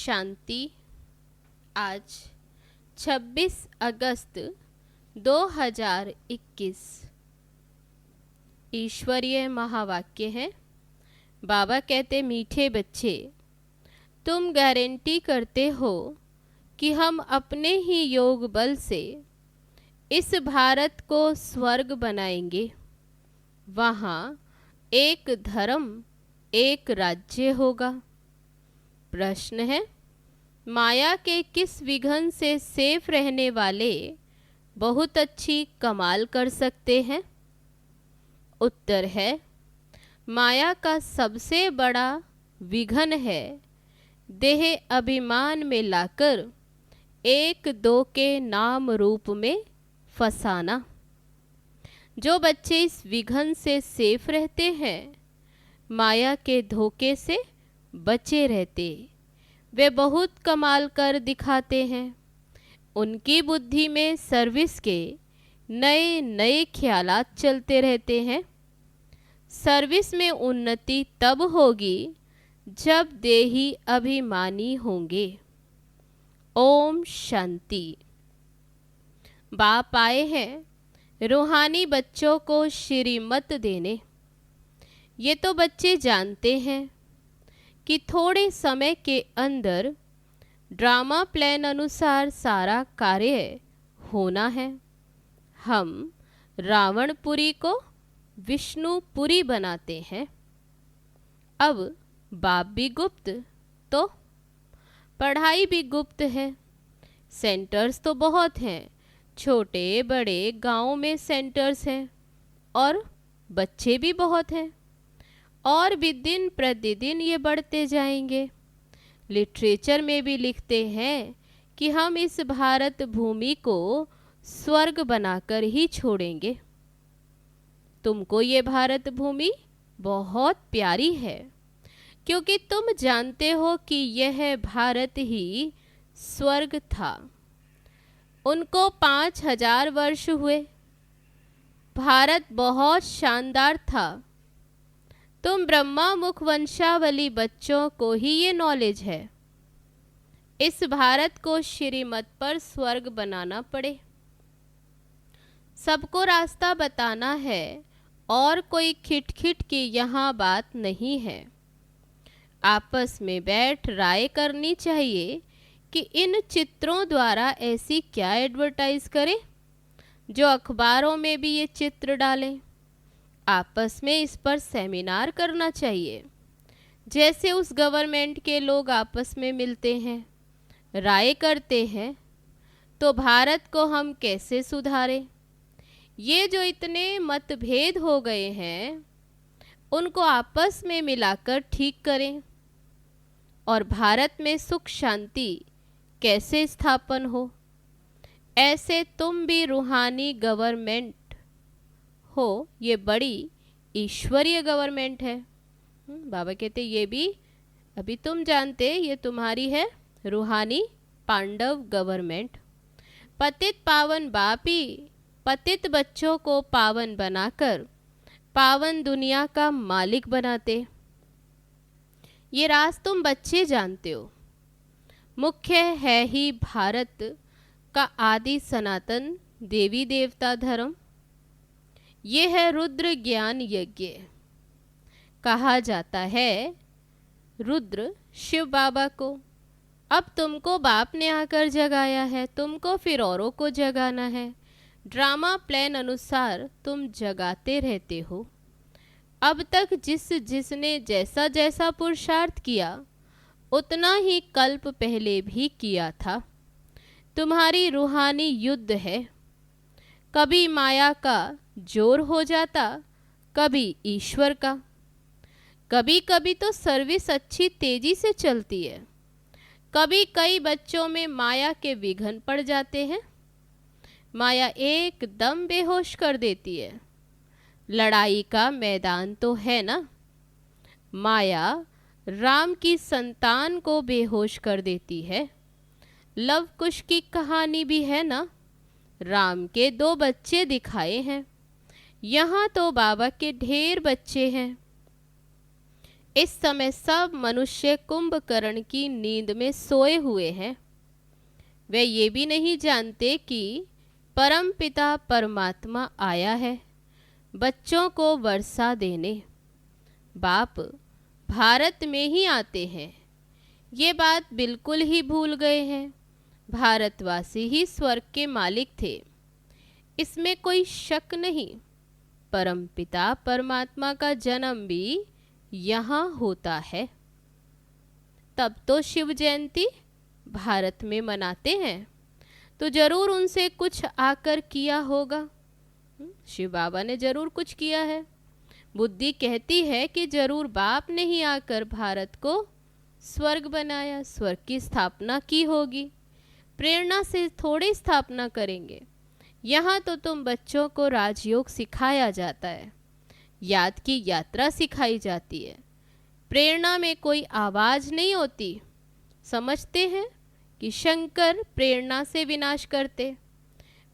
शांति। आज 26 अगस्त 2021 ईश्वरीय महावाक्य है। बाबा कहते, मीठे बच्चे, तुम गारंटी करते हो कि हम अपने ही योग बल से इस भारत को स्वर्ग बनाएंगे। वहाँ एक धर्म, एक राज्य होगा। प्रश्न है, माया के किस विघन से सेफ रहने वाले बहुत अच्छी कमाल कर सकते हैं? उत्तर है, माया का सबसे बड़ा विघन है देह अभिमान में लाकर एक दो के नाम रूप में फसाना। जो बच्चे इस विघन से सेफ रहते हैं, माया के धोखे से बचे रहते, वे बहुत कमाल कर दिखाते हैं। उनकी बुद्धि में सर्विस के नए नए ख्यालात चलते रहते हैं। सर्विस में उन्नति तब होगी जब देही अभिमानी होंगे। ओम शांति। बाप आए हैं रूहानी बच्चों को श्रीमत देने। ये तो बच्चे जानते हैं कि थोड़े समय के अंदर ड्रामा प्लान अनुसार सारा कार्य होना है। हम रावणपुरी को विष्णुपुरी बनाते हैं। अब बाप भी गुप्त तो पढ़ाई भी गुप्त है। सेंटर्स तो बहुत हैं, छोटे बड़े गांव में सेंटर्स हैं और बच्चे भी बहुत हैं और भी दिन प्रतिदिन ये बढ़ते जाएंगे। लिटरेचर में भी लिखते हैं कि हम इस भारत भूमि को स्वर्ग बनाकर ही छोड़ेंगे। तुमको ये भारत भूमि बहुत प्यारी है क्योंकि तुम जानते हो कि यह भारत ही स्वर्ग था। उनको 5000 वर्ष हुए। भारत बहुत शानदार था। तुम ब्रह्मा मुख वंशावली बच्चों को ही ये नॉलेज है। इस भारत को श्रीमत पर स्वर्ग बनाना पड़े। सबको रास्ता बताना है और कोई खिटखिट की यहाँ बात नहीं है। आपस में बैठ राय करनी चाहिए कि इन चित्रों द्वारा ऐसी क्या एडवर्टाइज करें जो अखबारों में भी ये चित्र डालें। आपस में इस पर सेमिनार करना चाहिए, जैसे उस गवर्नमेंट के लोग आपस में मिलते हैं, राय करते हैं। तो भारत को हम कैसे सुधारें? ये जो इतने मतभेद हो गए हैं, उनको आपस में मिलाकर ठीक करें और भारत में सुख शांति कैसे स्थापन हो। ऐसे तुम भी रूहानी गवर्नमेंट हो। ये बड़ी ईश्वरीय गवर्नमेंट है। बाबा कहते ये भी अभी तुम जानते, ये तुम्हारी है रूहानी पांडव गवर्नमेंट। पतित पावन बाप ही पतित बच्चों को पावन बनाकर पावन दुनिया का मालिक बनाते। ये राज तुम बच्चे जानते हो। मुख्य है ही भारत का आदि सनातन देवी देवता धर्म। ये है रुद्र ज्ञान यज्ञ। कहा जाता है रुद्र शिव बाबा को। अब तुमको बाप ने आकर जगाया है, तुमको फिर औरों को जगाना है। ड्रामा प्लान अनुसार तुम जगाते रहते हो। अब तक जिसने जैसा जैसा पुरुषार्थ किया उतना ही कल्प पहले भी किया था। तुम्हारी रूहानी युद्ध है। कभी माया का जोर हो जाता, कभी ईश्वर का। कभी कभी तो सर्विस अच्छी तेजी से चलती है। कभी कई बच्चों में माया के विघन पड़ जाते हैं। माया एकदम बेहोश कर देती है। लड़ाई का मैदान तो है ना। माया राम की संतान को बेहोश कर देती है। लव कुश की कहानी भी है ना। राम के 2 बच्चे दिखाए हैं। यहाँ तो बाबा के ढेर बच्चे हैं। इस समय सब मनुष्य कुंभकर्ण की नींद में सोए हुए हैं। वे ये भी नहीं जानते कि परमपिता परमात्मा आया है बच्चों को वर्षा देने। बाप भारत में ही आते हैं, ये बात बिल्कुल ही भूल गए हैं। भारतवासी ही स्वर्ग के मालिक थे, इसमें कोई शक नहीं। परमपिता परमात्मा का जन्म भी यहाँ होता है। तब तो शिव जयंती भारत में मनाते हैं, तो जरूर उनसे कुछ आकर किया होगा। शिव बाबा ने जरूर कुछ किया है। बुद्धि कहती है कि जरूर बाप ने ही आकर भारत को स्वर्ग बनाया, स्वर्ग की स्थापना की होगी। प्रेरणा से थोड़ी स्थापना करेंगे। यहाँ तो तुम बच्चों को राजयोग सिखाया जाता है, याद की यात्रा सिखाई जाती है। प्रेरणा में कोई आवाज नहीं होती। समझते हैं कि शंकर प्रेरणा से विनाश करते,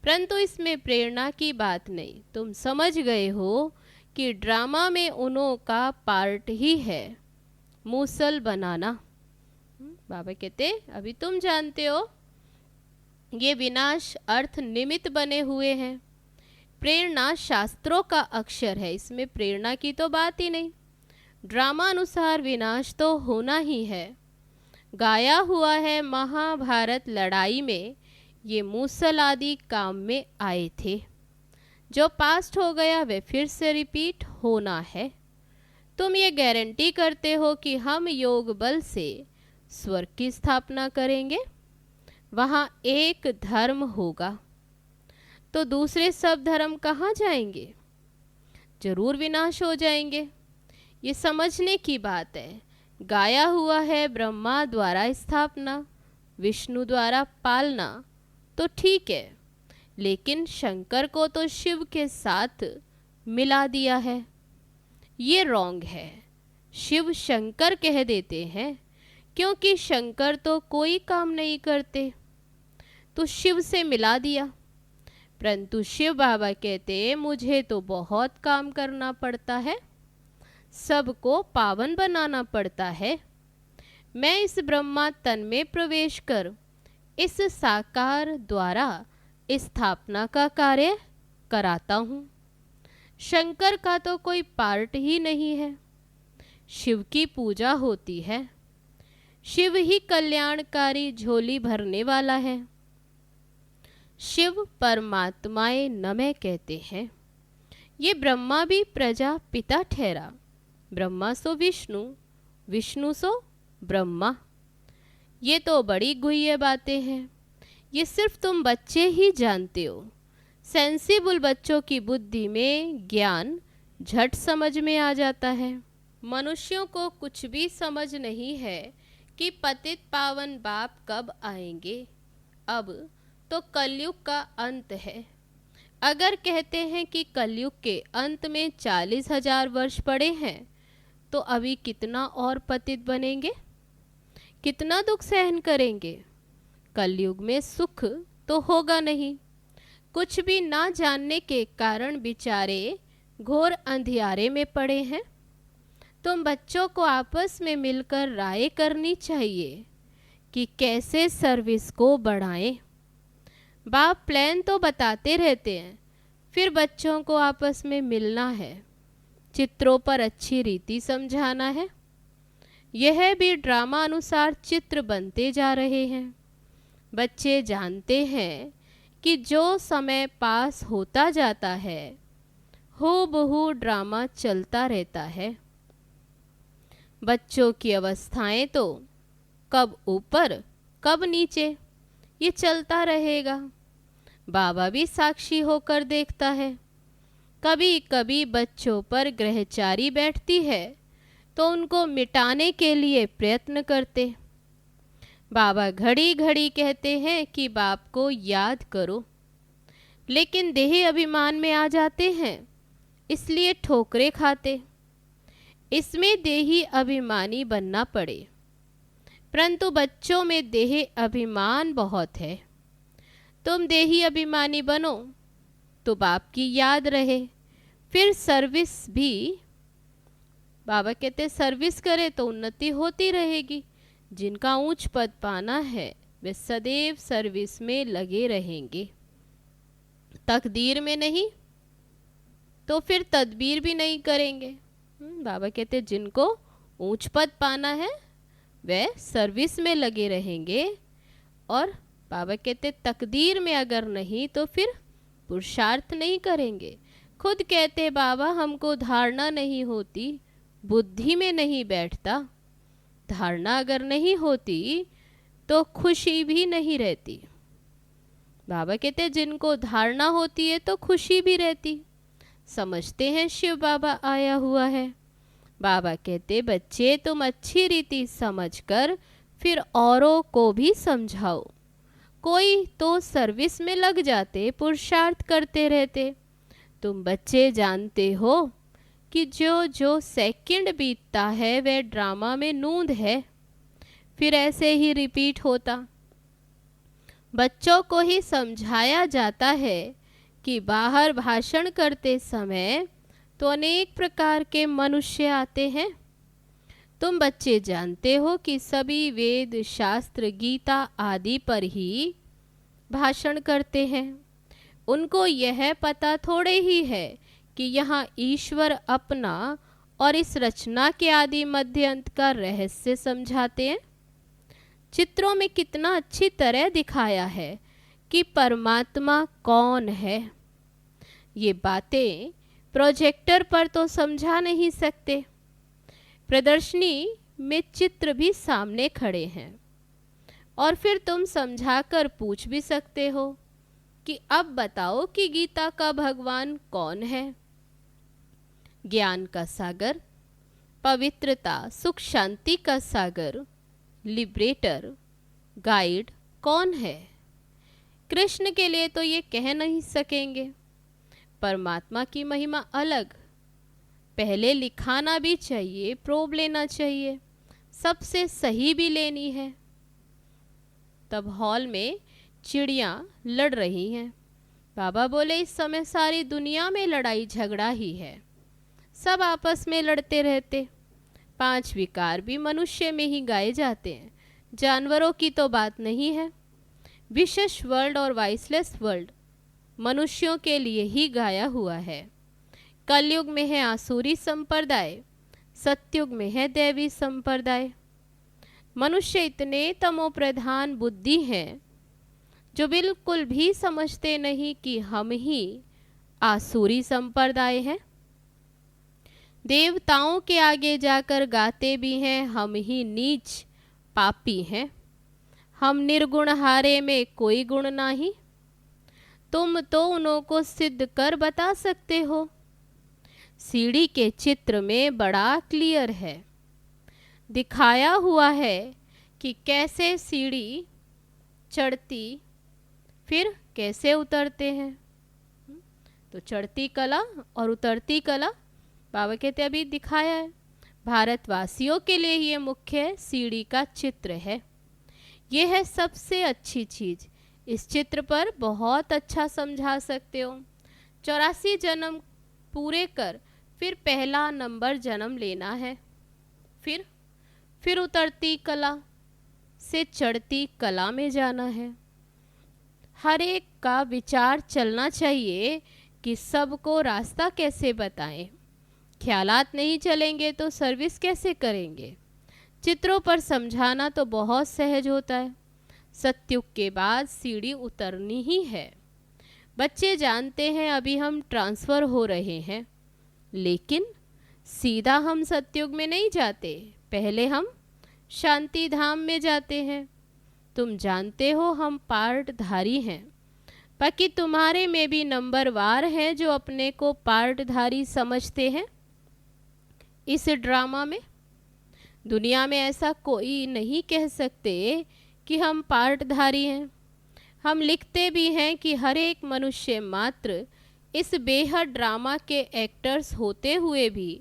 परंतु इसमें प्रेरणा की बात नहीं। तुम समझ गए हो कि ड्रामा में उन्हों का पार्ट ही है मूसल बनाना। बाबा कहते अभी तुम जानते हो ये विनाश अर्थ निमित्त बने हुए हैं। प्रेरणा शास्त्रों का अक्षर है, इसमें प्रेरणा की तो बात ही नहीं। ड्रामा अनुसार विनाश तो होना ही है। गाया हुआ है महाभारत लड़ाई में ये मूसल आदि काम में आए थे। जो पास्ट हो गया वे फिर से रिपीट होना है। तुम ये गारंटी करते हो कि हम योग बल से स्वर्ग की स्थापना करेंगे, वहाँ एक धर्म होगा, तो दूसरे सब धर्म कहाँ जाएंगे? जरूर विनाश हो जाएंगे। ये समझने की बात है। गाया हुआ है ब्रह्मा द्वारा स्थापना, विष्णु द्वारा पालना, तो ठीक है, लेकिन शंकर को तो शिव के साथ मिला दिया है, ये रॉन्ग है। शिव शंकर कह देते हैं क्योंकि शंकर तो कोई काम नहीं करते, तो शिव से मिला दिया। परंतु शिव बाबा कहते मुझे तो बहुत काम करना पड़ता है, सबको पावन बनाना पड़ता है। मैं इस ब्रह्मा तन में प्रवेश कर इस साकार द्वारा स्थापना का कार्य कराता हूँ। शंकर का तो कोई पार्ट ही नहीं है। शिव की पूजा होती है, शिव ही कल्याणकारी झोली भरने वाला है। शिव परमात्माए नमः कहते हैं। ये ब्रह्मा भी प्रजापिता ठहरा। ब्रह्मा सो विष्णु, विष्णु सो ब्रह्मा। ये तो बड़ी गुह्य बातें हैं, ये सिर्फ तुम बच्चे ही जानते हो। सेंसिबल बच्चों की बुद्धि में ज्ञान झट समझ में आ जाता है। मनुष्यों को कुछ भी समझ नहीं है कि पतित पावन बाप कब आएंगे। अब तो कलयुग का अंत है। अगर कहते हैं कि कलयुग के अंत में 40,000 वर्ष पड़े हैं, तो अभी कितना और पतित बनेंगे, कितना दुख सहन करेंगे। कलयुग में सुख तो होगा नहीं। कुछ भी ना जानने के कारण बेचारे घोर अंधियारे में पड़े हैं। तुम बच्चों को आपस में मिलकर राय करनी चाहिए कि कैसे सर्विस को बढ़ाएं। बाप प्लान तो बताते रहते हैं, फिर बच्चों को आपस में मिलना है, चित्रों पर अच्छी रीति समझाना है। यह भी ड्रामा अनुसार चित्र बनते जा रहे हैं। बच्चे जानते हैं कि जो समय पास होता जाता है, हूबहू ड्रामा चलता रहता है। बच्चों की अवस्थाएं तो कब ऊपर कब नीचे, ये चलता रहेगा। बाबा भी साक्षी होकर देखता है। कभी कभी बच्चों पर ग्रहचारी बैठती है तो उनको मिटाने के लिए प्रयत्न करते। बाबा घड़ी घड़ी कहते हैं कि बाप को याद करो, लेकिन देह अभिमान में आ जाते हैं, इसलिए ठोकरे खाते। इसमें देही अभिमानी बनना पड़े, परंतु बच्चों में देह अभिमान बहुत है। तुम देही अभिमानी बनो तो बाप की याद रहे, फिर सर्विस भी बाबा कहते सर्विस करे तो उन्नति होती रहेगी। जिनका ऊंच पद पाना है वे सदैव सर्विस में लगे रहेंगे, तकदीर में नहीं तो फिर तदबीर भी नहीं करेंगे। बाबा कहते जिनको ऊंच पद पाना है वे सर्विस में लगे रहेंगे, और बाबा कहते तकदीर में अगर नहीं तो फिर पुरुषार्थ नहीं करेंगे। खुद कहते बाबा हमको धारणा नहीं होती, बुद्धि में नहीं बैठता। धारणा अगर नहीं होती तो खुशी भी नहीं रहती। बाबा कहते जिनको धारणा होती है तो खुशी भी रहती। समझते हैं शिव बाबा आया हुआ है। बाबा कहते बच्चे तुम अच्छी रीति समझकर फिर औरों को भी समझाओ। कोई तो सर्विस में लग जाते, पुरुषार्थ करते रहते। तुम बच्चे जानते हो कि जो जो सेकंड बीतता है वह ड्रामा में नूंद है, फिर ऐसे ही रिपीट होता। बच्चों को ही समझाया जाता है कि बाहर भाषण करते समय तो अनेक प्रकार के मनुष्य आते हैं। तुम बच्चे जानते हो कि सभी वेद शास्त्र गीता आदि पर ही भाषण करते हैं। उनको यह पता थोड़े ही है कि यहाँ ईश्वर अपना और इस रचना के आदि मध्य अंत का रहस्य समझाते हैं। चित्रों में कितना अच्छी तरह दिखाया है कि परमात्मा कौन है। ये बातें प्रोजेक्टर पर तो समझा नहीं सकते। प्रदर्शनी में चित्र भी सामने खड़े हैं और फिर तुम समझाकर पूछ भी सकते हो कि अब बताओ कि गीता का भगवान कौन है। ज्ञान का सागर, पवित्रता सुख शांति का सागर, लिबरेटर, गाइड कौन है। कृष्ण के लिए तो ये कह नहीं सकेंगे। परमात्मा की महिमा अलग। पहले लिखाना भी चाहिए, प्रोब लेना चाहिए, सबसे सही भी लेनी है। तब हॉल में चिड़ियाँ लड़ रही हैं। बाबा बोले इस समय सारी दुनिया में लड़ाई झगड़ा ही है, सब आपस में लड़ते रहते। 5 विकार भी मनुष्य में ही गाए जाते हैं, जानवरों की तो बात नहीं है। विशेष वर्ल्ड और वाइसलेस वर्ल्ड मनुष्यों के लिए ही गाया हुआ है। कलयुग में है आसुरी संप्रदाय, सतयुग में है दैवी संप्रदाय। मनुष्य इतने तमोप्रधान बुद्धि हैं जो बिल्कुल भी समझते नहीं कि हम ही आसुरी संप्रदाय हैं। देवताओं के आगे जाकर गाते भी हैं हम ही नीच पापी हैं, हम निर्गुण हारे में कोई गुण नहीं। तुम तो उन्हों को सिद्ध कर बता सकते हो। सीढ़ी के चित्र में बड़ा क्लियर है, दिखाया हुआ है कि कैसे सीढ़ी चढ़ती फिर कैसे उतरते हैं। तो चढ़ती कला और उतरती कला बाबा कहते अभी दिखाया है। भारतवासियों के लिए ये मुख्य सीढ़ी का चित्र है। ये है सबसे अच्छी चीज़। इस चित्र पर बहुत अच्छा समझा सकते हो। 84 जन्म पूरे कर फिर पहला नंबर जन्म लेना है। फिर उतरती कला से चढ़ती कला में जाना है। हर एक का विचार चलना चाहिए कि सबको रास्ता कैसे बताएं। ख्यालात नहीं चलेंगे तो सर्विस कैसे करेंगे। चित्रों पर समझाना तो बहुत सहज होता है। सतयुग के बाद सीढ़ी उतरनी ही है। बच्चे जानते हैं अभी हम ट्रांसफ़र हो रहे हैं, लेकिन सीधा हम सतयुग में नहीं जाते, पहले हम शांति धाम में जाते हैं। तुम जानते हो हम पार्टधारी हैं, बाकी तुम्हारे में भी नंबरवार हैं जो अपने को पार्टधारी समझते हैं। इस ड्रामा में दुनिया में ऐसा कोई नहीं कह सकते कि हम पार्टधारी हैं। हम लिखते भी हैं कि हर एक मनुष्य मात्र इस बेहद ड्रामा के एक्टर्स होते हुए भी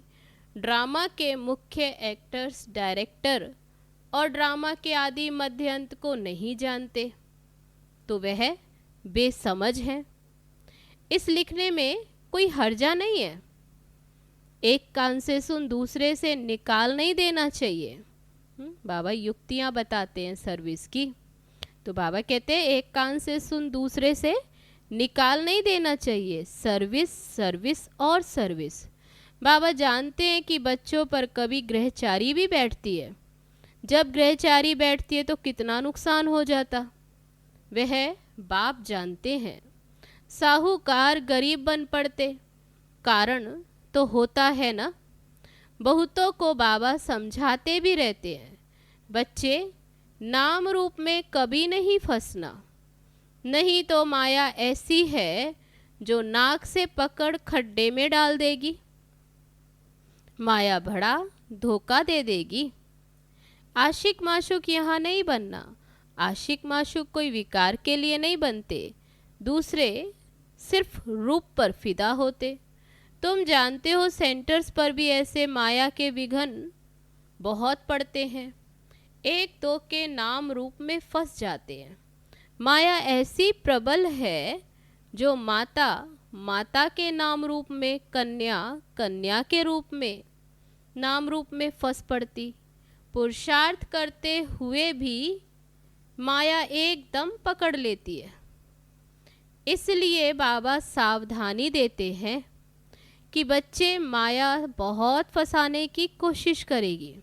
ड्रामा के मुख्य एक्टर्स, डायरेक्टर और ड्रामा के आदि मध्यंत को नहीं जानते, तो वह बेसमझ हैं। इस लिखने में कोई हर्जा नहीं है। एक कान से सुन दूसरे से निकाल नहीं देना चाहिए। बाबा युक्तियाँ बताते हैं सर्विस की। तो बाबा कहते हैं एक कान से सुन दूसरे से निकाल नहीं देना चाहिए। सर्विस सर्विस और सर्विस। बाबा जानते हैं कि बच्चों पर कभी गृहचारी भी बैठती है। जब गृहचारी बैठती है तो कितना नुकसान हो जाता वह बाप जानते हैं। साहूकार गरीब बन पड़ते, कारण तो होता है ना। बहुतों को बाबा समझाते भी रहते हैं, बच्चे नाम रूप में कभी नहीं फंसना, नहीं तो माया ऐसी है जो नाक से पकड़ खड्डे में डाल देगी। माया बड़ा धोखा दे देगी। आशिक माशुक यहाँ नहीं बनना। आशिक माशुक कोई विकार के लिए नहीं बनते, दूसरे सिर्फ रूप पर फिदा होते। तुम जानते हो सेंटर्स पर भी ऐसे माया के विघ्न बहुत पड़ते हैं। एक दो के नाम रूप में फंस जाते हैं। माया ऐसी प्रबल है जो माता माता के नाम रूप में, कन्या कन्या के रूप में नाम रूप में फंस पड़ती। पुरुषार्थ करते हुए भी माया एकदम पकड़ लेती है। इसलिए बाबा सावधानी देते हैं कि बच्चे माया बहुत फंसाने की कोशिश करेगी,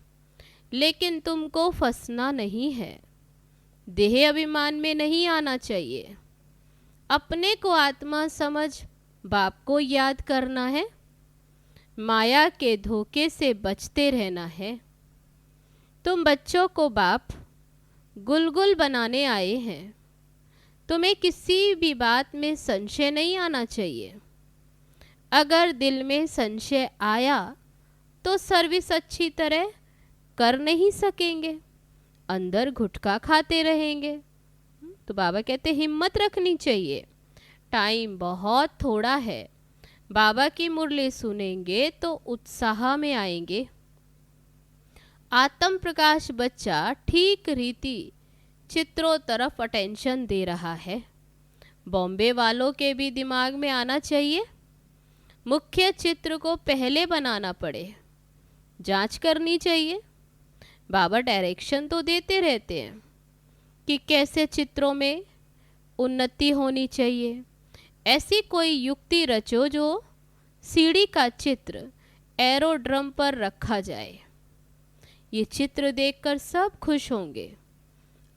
लेकिन तुमको फंसना नहीं है। देह अभिमान में नहीं आना चाहिए। अपने को आत्मा समझ बाप को याद करना है। माया के धोखे से बचते रहना है। तुम बच्चों को बाप गुलगुल बनाने आए हैं। तुम्हें किसी भी बात में संशय नहीं आना चाहिए। अगर दिल में संशय आया तो सर्विस अच्छी तरह कर नहीं सकेंगे, अंदर गुटखा खाते रहेंगे। तो बाबा कहते हिम्मत रखनी चाहिए, टाइम बहुत थोड़ा है। बाबा की मुरली सुनेंगे तो उत्साह में आएंगे। आत्म प्रकाश बच्चा ठीक रीति चित्रों तरफ अटेंशन दे रहा है। बॉम्बे वालों के भी दिमाग में आना चाहिए। मुख्य चित्र को पहले बनाना पड़े, जांच करनी चाहिए। बाबा डायरेक्शन तो देते रहते हैं कि कैसे चित्रों में उन्नति होनी चाहिए। ऐसी कोई युक्ति रचो जो सीढ़ी का चित्र एरोड्रम पर रखा जाए। ये चित्र देखकर सब खुश होंगे,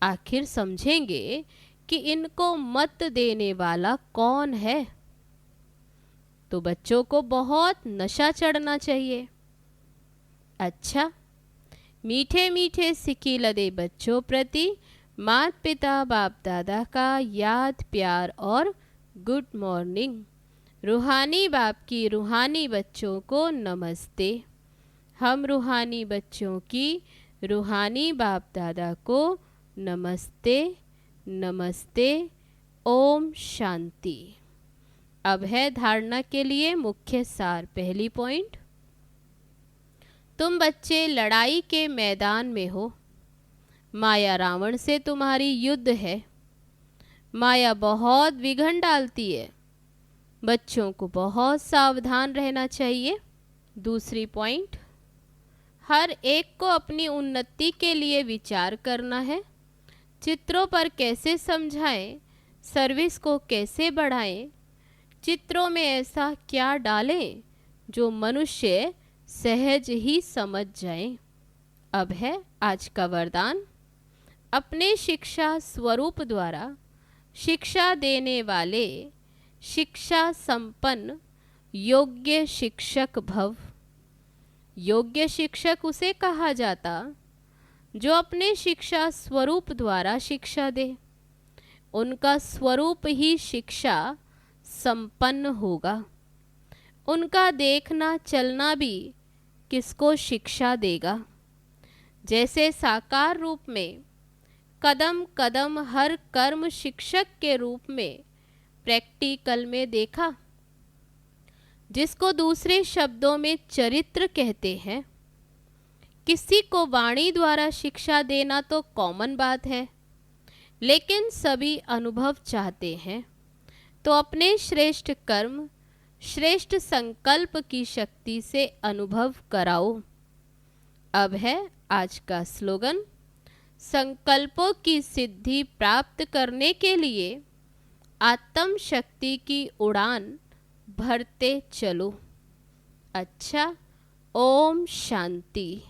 आखिर समझेंगे कि इनको मत देने वाला कौन है। तो बच्चों को बहुत नशा चढ़ना चाहिए। अच्छा, मीठे मीठे सिक्की लदे बच्चों प्रति माता पिता बाप दादा का याद प्यार और गुड मॉर्निंग। रूहानी बाप की रूहानी बच्चों को नमस्ते। हम रूहानी बच्चों की रूहानी बाप दादा को नमस्ते नमस्ते। ओम शांति। अब है धारणा के लिए मुख्य सार। पहली पॉइंट, तुम बच्चे लड़ाई के मैदान में हो। माया रावण से तुम्हारी युद्ध है। माया बहुत विघन डालती है, बच्चों को बहुत सावधान रहना चाहिए। दूसरी पॉइंट, हर एक को अपनी उन्नति के लिए विचार करना है। चित्रों पर कैसे समझाएं, सर्विस को कैसे बढ़ाएं, चित्रों में ऐसा क्या डालें जो मनुष्य सहज ही समझ जाएं। अब है आज का वरदान। अपने शिक्षा स्वरूप द्वारा शिक्षा देने वाले शिक्षा संपन्न योग्य शिक्षक भव। योग्य शिक्षक उसे कहा जाता जो अपने शिक्षा स्वरूप द्वारा शिक्षा दे। उनका स्वरूप ही शिक्षा संपन्न होगा। उनका देखना चलना भी किसको शिक्षा देगा। जैसे साकार रूप में कदम कदम हर कर्म शिक्षक के रूप में प्रैक्टिकल में देखा, जिसको दूसरे शब्दों में चरित्र कहते हैं। किसी को वाणी द्वारा शिक्षा देना तो कॉमन बात है, लेकिन सभी अनुभव चाहते हैं। तो अपने श्रेष्ठ कर्म श्रेष्ठ संकल्प की शक्ति से अनुभव कराओ। अब है आज का स्लोगन। संकल्पों की सिद्धि प्राप्त करने के लिए आत्म शक्ति की उड़ान भरते चलो। अच्छा, ओम शांति।